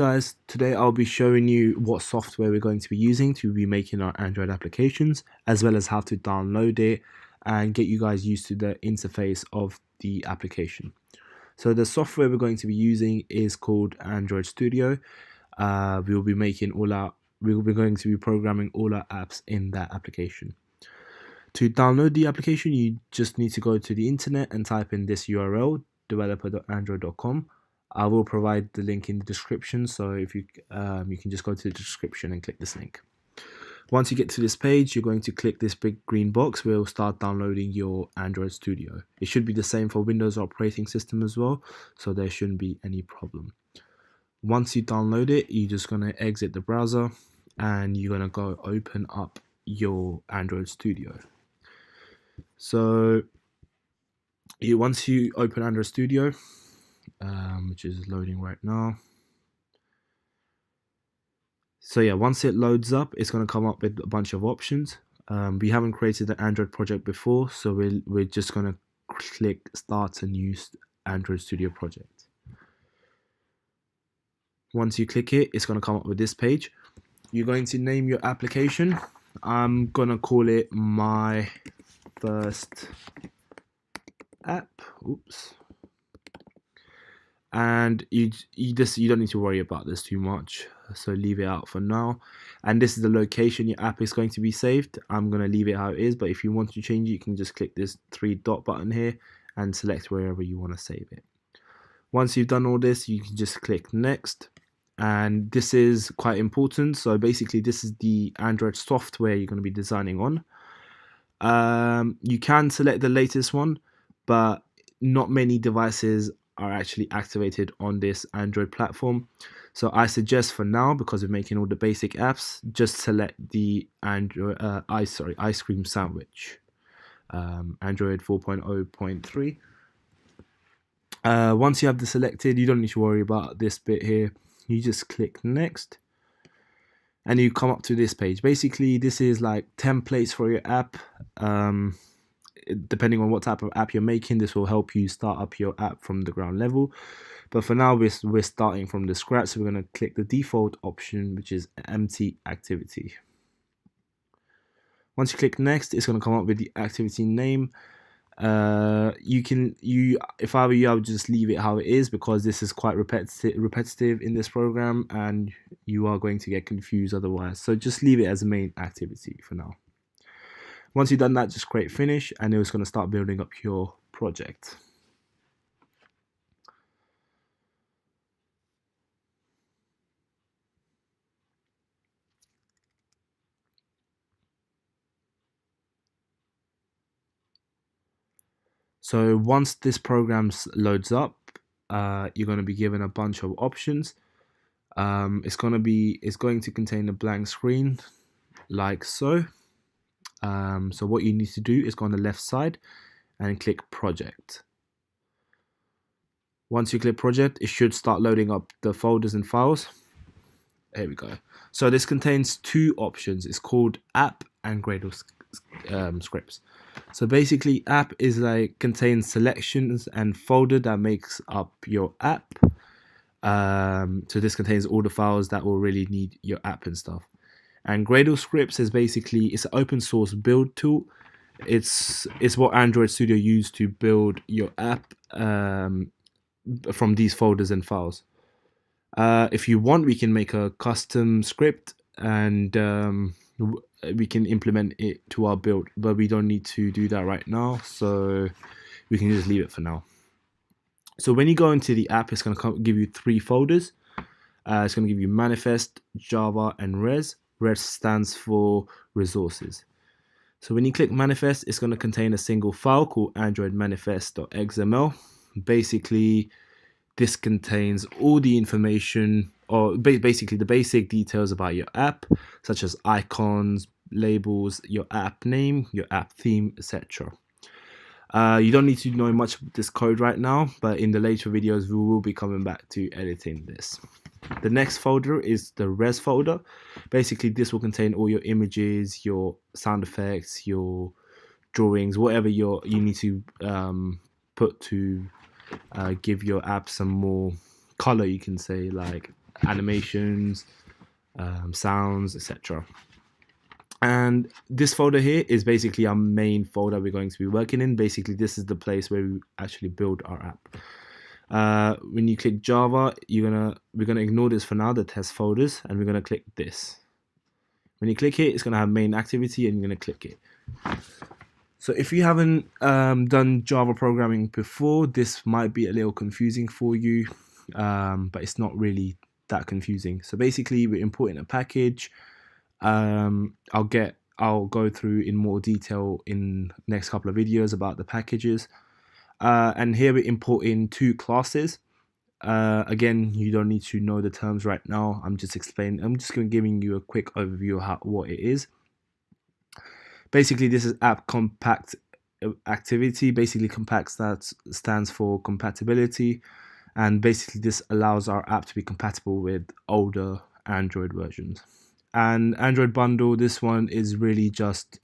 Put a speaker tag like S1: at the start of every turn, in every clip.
S1: Guys, today I'll be showing you what software we're going to be using to be making our Android applications, as well as how to download it and get you guys used to the interface of the application. So the software we're going to be using is called Android Studio. We'll be going to be programming all our apps in that application. To download the application, you just need to go to the internet and type in this URL, developer.android.com. I will provide the link in the description, so if you can just go to the description and click this link. Once you get to this page, you're going to click this big green box where it will start downloading your Android Studio. It should be the same for Windows operating system as well, so there shouldn't be any problem. Once you download it, you're just going to exit the browser and you're going to go open up your Android Studio. So once you open Android Studio, which is loading right now. So yeah, once it loads up, it's going to come up with a bunch of options. We haven't created an Android project before, so we're just going to click Start a new Android Studio project. Once you click it, it's going to come up with this page. You're going to name your application. I'm going to call it My First App. Oops. And you don't need to worry about this too much, so leave it out for now. And this is the location your app is going to be saved. I'm going to leave it how it is, but if you want to change it, you can just click this 3-dot button here and select wherever you want to save it. Once you've done all this, you can just click next, and this is quite important. So basically this is the Android software you're going to be designing on. You can select the latest one, but not many devices are actually activated on this Android platform. So I suggest for now, because we're making all the basic apps, just select the Android ice cream sandwich, Android 4.0.3. Once you have this selected, you don't need to worry about this bit here. You just click next and you come up to this page. Basically this is like templates for your app. Depending on what type of app you're making, this will help you start up your app from the ground level. But for now, we're starting from the scratch, so we're going to click the default option, which is empty activity. Once you click next, it's going to come up with the activity name. If I were you, I would just leave it how it is, because this is quite repetitive in this program and you are going to get confused otherwise. So just leave it as a main activity for now. Once you've done that, just click finish and it's going to start building up your project. So once this program loads up, you're going to be given a bunch of options. It's going to contain a blank screen like so. So what you need to do is go on the left side and click project. Once you click project, it should start loading up the folders and files. Here we go. So this contains two options. It's called app and Gradle Scripts. So basically app is contains selections and folder that makes up your app. So this contains all the files that will really need your app and stuff. And Gradle Scripts is basically, it's an open source build tool. It's what Android Studio used to build your app from these folders and files. If you want, we can make a custom script and we can implement it to our build, but we don't need to do that right now, so we can just leave it for now. So when you go into the app, it's going to give you 3 folders. It's going to give you manifest, Java, and res. Res stands for resources. So when you click manifest, it's going to contain a single file called Android manifest.xml. Basically, this contains all the information, or basically the basic details about your app, such as icons, labels, your app name, your app theme, etc. You don't need to know much of this code right now, but in the later videos we will be coming back to editing this. The next folder is the res folder. Basically this will contain all your images, your sound effects, your drawings, whatever you need to put to give your app some more color, you can say, like animations, sounds, etc. And this folder here is basically our main folder we're going to be working in. Basically, this is the place where we actually build our app. When you click Java, we're gonna ignore this for now, the test folders, and we're gonna click this. When you click it, it's gonna have main activity, and you're gonna click it. So if you haven't done Java programming before, this might be a little confusing for you, but it's not really that confusing. So basically, we're importing a package. I'll go through in more detail in next couple of videos about the packages. And here we're importing two classes. Again, you don't need to know the terms right now. I'm just giving you a quick overview of what it is. Basically, this is app compact activity. Basically, compact stands for compatibility, and basically this allows our app to be compatible with older Android versions. And Android bundle, this one is really just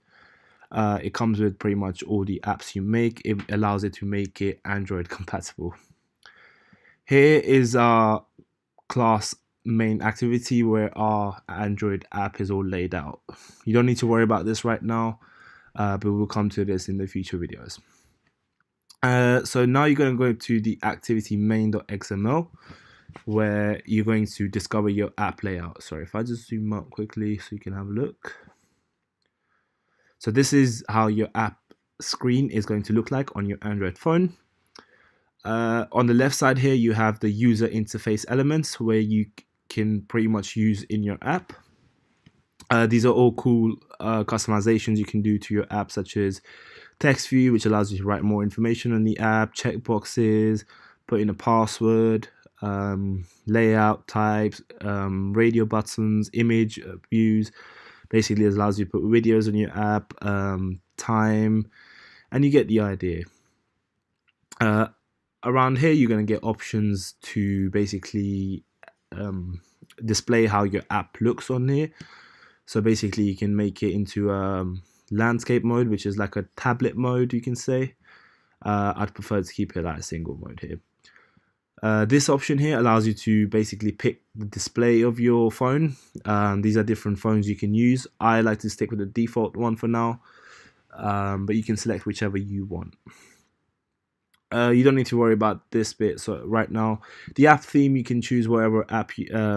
S1: it comes with pretty much all the apps you make. It allows it to make it Android compatible. Here is our class main activity where our Android app is all laid out. You don't need to worry about this right now, but we'll come to this in the future videos. So now you're going to go to the activity main.xml, where you're going to discover your app layout. Sorry, if I just zoom up quickly so you can have a look. So this is how your app screen is going to look like on your Android phone. On the left side here, you have the user interface elements where you can pretty much use in your app. These are all cool customizations you can do to your app, such as text view, which allows you to write more information on the app, checkboxes, put in a password, layout types, radio buttons, image views. Basically, it allows you to put videos on your app, time, and you get the idea. Around here, you're going to get options to basically display how your app looks on here. So basically, you can make it into landscape mode, which is like a tablet mode, you can say. I'd prefer to keep it like a single mode here. This option here allows you to basically pick the display of your phone. These are different phones you can use. I like to stick with the default one for now, but you can select whichever you want. You don't need to worry about this bit. So right now, the app theme, you can choose whatever app.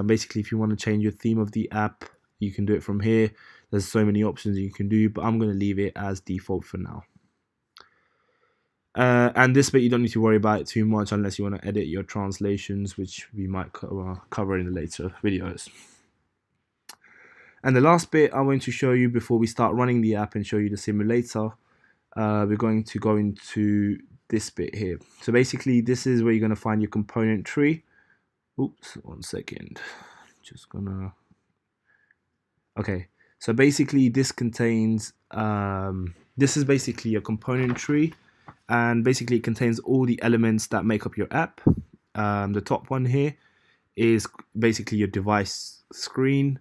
S1: Basically, if you want to change your theme of the app, you can do it from here. There's so many options you can do, but I'm going to leave it as default for now. And this bit, you don't need to worry about it too much unless you want to edit your translations, which we might cover in the later videos. And the last bit I want to show you before we start running the app and show you the simulator, we're going to go into this bit here. So basically, this is where you're going to find your component tree. Oops, 1 second. Just gonna... Okay, so basically this contains, this is basically a component tree, and basically it contains all the elements that make up your app. The top one here is basically your device screen,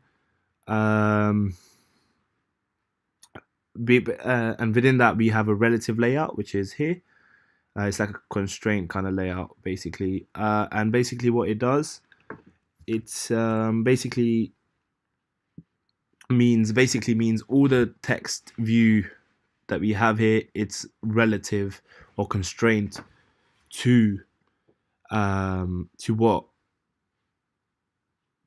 S1: and within that we have a relative layout, which is here. It's like a constraint kind of layout, basically. And basically what it does, it's basically means all the text view that we have here, it's relative or constraint to what?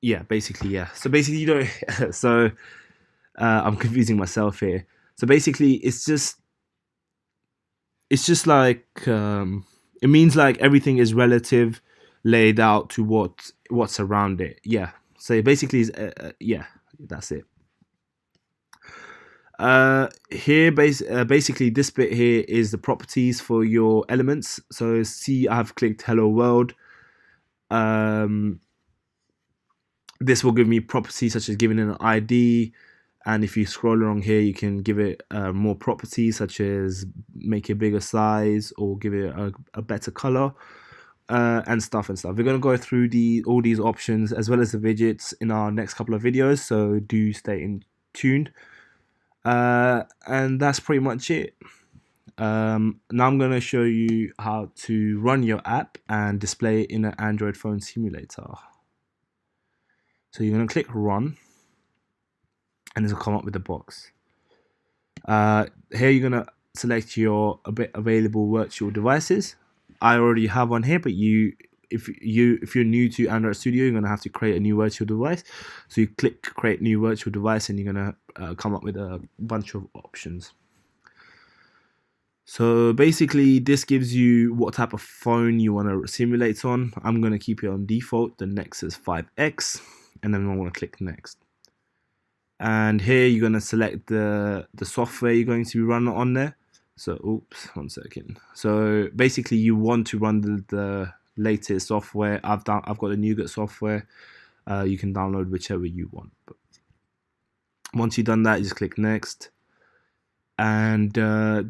S1: Yeah, basically, yeah. So basically you don't so I'm confusing myself here. So basically it's just like it means like everything is relative laid out to what's around it. Yeah, so basically yeah, that's it. Here basically this bit here is the properties for your elements. So see, I've clicked hello world. This will give me properties such as giving it an ID, and if you scroll along here you can give it more properties such as make it bigger size or give it a better color, and stuff. We're going to go through all these options as well as the widgets in our next couple of videos, so do stay tuned. And that's pretty much it. Now I'm going to show you how to run your app and display it in an Android phone simulator. So you're going to click run, and it's going to come up with the box. Here you're going to select your available virtual devices. I already have one here, but if you're new to Android Studio, you're going to have to create a new virtual device. So you click create new virtual device, and you're going to come up with a bunch of options. So basically this gives you what type of phone you want to simulate on. I'm going to keep it on default, the Nexus 5X, and then I want to click next. And here you're going to select the software you're going to be running on there. So oops, 1 second. So basically you want to run the latest software. I've got the NuGet software. You can download whichever you want. But once you've done that, you just click next, and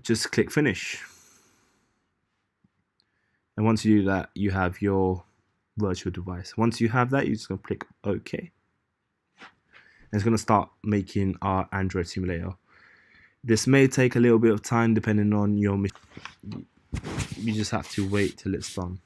S1: just click finish. And once you do that, you have your virtual device. Once you have that, you're just going to click OK. And it's going to start making our Android simulator. This may take a little bit of time depending on your machine. You just have to wait till it's done.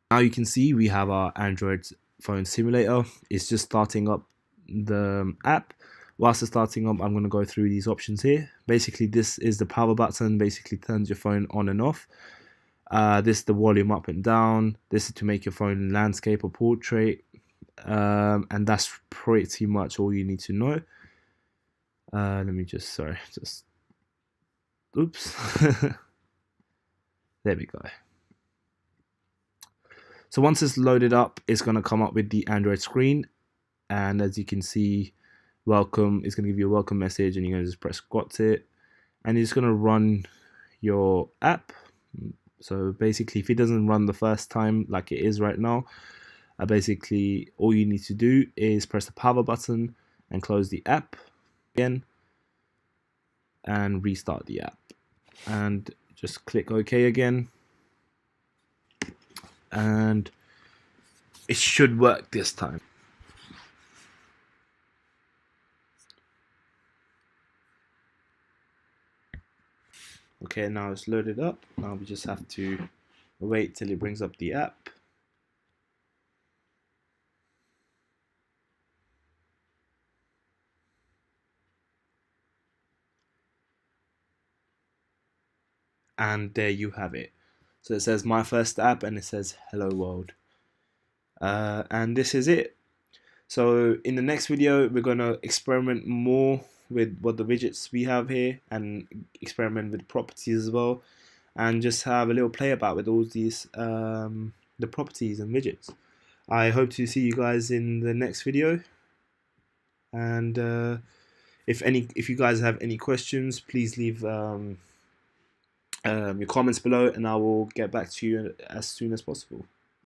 S1: Now you can see we have our Android phone simulator. It's just starting up the app. Whilst it's starting up, I'm going to go through these options here. Basically, this is the power button. Basically turns your phone on and off. This is the volume up and down. This is to make your phone landscape or portrait. And that's pretty much all you need to know. Let me just, oops. There we go. So once it's loaded up, it's going to come up with the Android screen. And as you can see, welcome, it's going to give you a welcome message, and you're going to just press got it. And it's going to run your app. So basically, if it doesn't run the first time like it is right now, basically all you need to do is press the power button and close the app again and restart the app, and just click OK again, and it should work this time. Okay, now it's loaded up. Now we just have to wait till it brings up the app. And there you have it. So it says my first app, and it says hello world. And this is it. So in the next video, we're going to experiment more with what the widgets we have here, and experiment with properties as well, and just have a little play about with all these the properties and widgets. I hope to see you guys in the next video, and if you guys have any questions, please leave your comments below, and I will get back to you as soon as possible.